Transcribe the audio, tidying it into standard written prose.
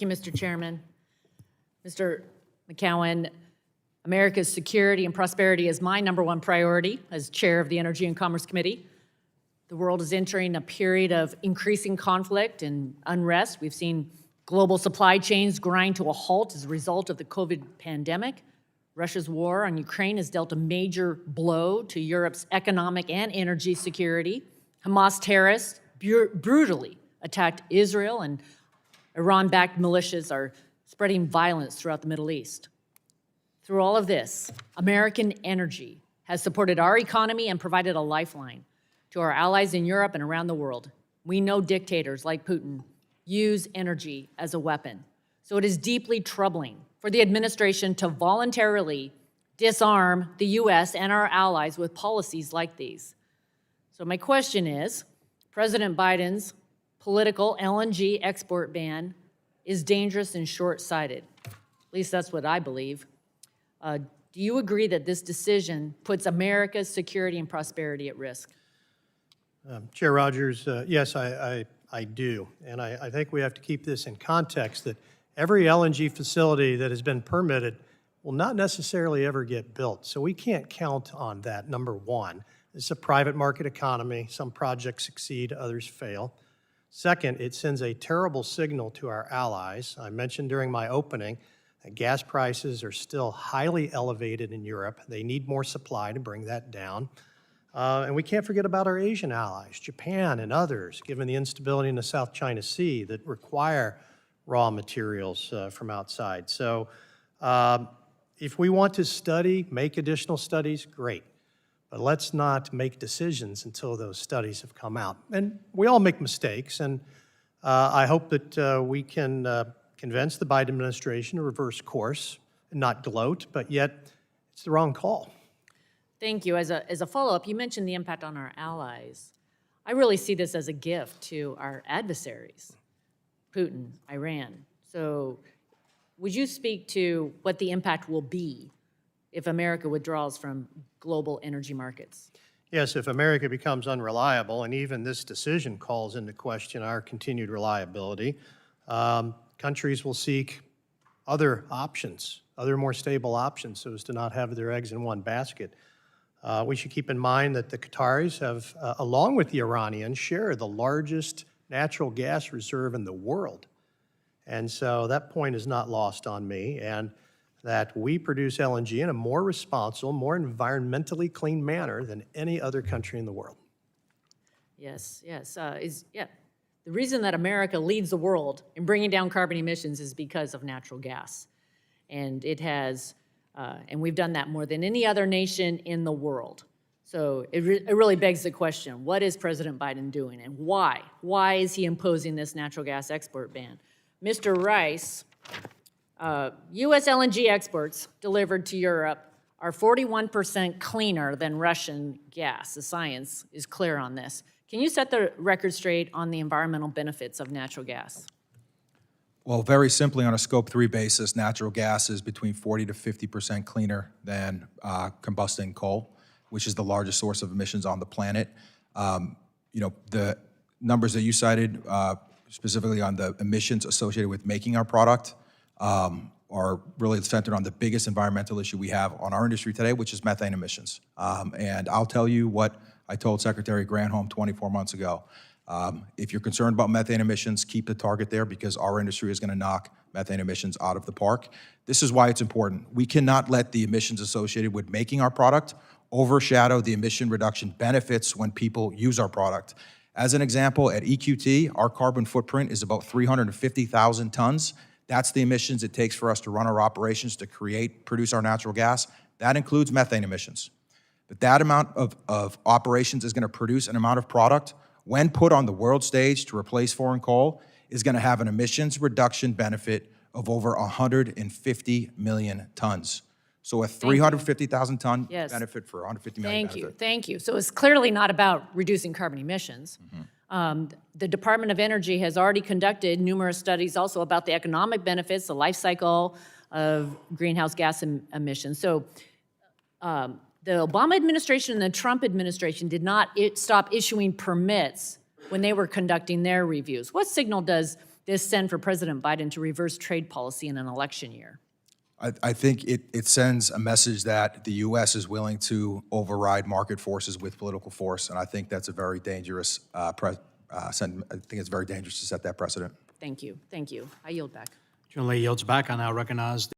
Thank you, Mr. Chairman. Mr. McCowan, America's security and prosperity is my #1 priority as chair of the Energy and Commerce Committee. The world is entering a period of increasing conflict and unrest. We've seen global supply chains grind to a halt as a result of the COVID pandemic. Russia's war on Ukraine has dealt a major blow to Europe's economic and energy security. Hamas terrorists brutally attacked Israel, and Iran-backed militias are spreading violence throughout the Middle East. Through all of this, American energy has supported our economy and provided a lifeline to our allies in Europe and around the world. We know dictators like Putin use energy as a weapon. So it is deeply troubling for the administration to voluntarily disarm the U.S. and our allies with policies like these. So my question is, President Biden's political LNG export ban is dangerous and short-sighted. At least that's what I believe. Do you agree that this decision puts America's security and prosperity at risk? Chair Rodgers, yes, I do. And I think we have to keep this in context that every LNG facility that has been permitted will not necessarily ever get built. So we can't count on that, number one. It's a private market economy. Some projects succeed, others fail. Second, it sends a terrible signal to our allies. I mentioned during my opening that gas prices are still highly elevated in Europe. They need more supply to bring that down. And we can't forget about our Asian allies, Japan and others, given the instability in the South China Sea that require raw materials from outside. So if we want to study, make additional studies, great. But let's not make decisions until those studies have come out. And we all make mistakes, and I hope that we can convince the Biden administration to reverse course and not gloat, but yet it's the wrong call. Thank you. As a follow-up, you mentioned the impact on our allies. I really see this as a gift to our adversaries, Putin, Iran. So would you speak to what the impact will be if America withdraws from global energy markets? Yes, if America becomes unreliable, and even this decision calls into question our continued reliability, countries will seek other options, other more stable options, so as to not have their eggs in one basket. We should keep in mind that the Qataris have, along with the Iranians, share the largest natural gas reserve in the world. And so that point is not lost on me, and that we produce LNG in a more responsible, more environmentally clean manner than any other country in the world. Yes, yes. The reason that America leads the world in bringing down carbon emissions is because of natural gas. And it has, and we've done that more than any other nation in the world. So it really begs the question, what is President Biden doing and why? Why is he imposing this natural gas export ban? Mr. Rice, U.S. LNG exports delivered to Europe are 41% cleaner than Russian gas. The science is clear on this. Can you set the record straight on the environmental benefits of natural gas? Well, very simply, on a Scope 3 basis, natural gas is between 40 to 50% cleaner than combusting coal, which is the largest source of emissions on the planet. The numbers that you cited, specifically on the emissions associated with making our product, are really centered on the biggest environmental issue we have on our industry today, which is methane emissions. And I'll tell you what I told Secretary Granholm 24 months ago. If you're concerned about methane emissions, keep the target there, because our industry is going to knock methane emissions out of the park. This is why it's important. We cannot let the emissions associated with making our product overshadow the emission reduction benefits when people use our product. As an example, at EQT, our carbon footprint is about 350,000 tons. That's the emissions it takes for us to run our operations to produce our natural gas. That includes methane emissions. But that amount of operations is going to produce an amount of product, when put on the world stage to replace foreign coal, is going to have an emissions reduction benefit of over 150 million tons. So a 350,000 ton benefit for 150 million benefit. Thank you. So it's clearly not about reducing carbon emissions. The Department of Energy has already conducted numerous studies also about the economic benefits, the life cycle of greenhouse gas emissions. So the Obama administration and the Trump administration did not stop issuing permits when they were conducting their reviews. What signal does this send for President Biden to reverse trade policy in an election year? I think it sends a message that the U.S. is willing to override market forces with political force, and I think that's a very dangerous sentiment. I think it's very dangerous to set that precedent. Thank you. Thank you. I yield back. Generally yields back. I now recognize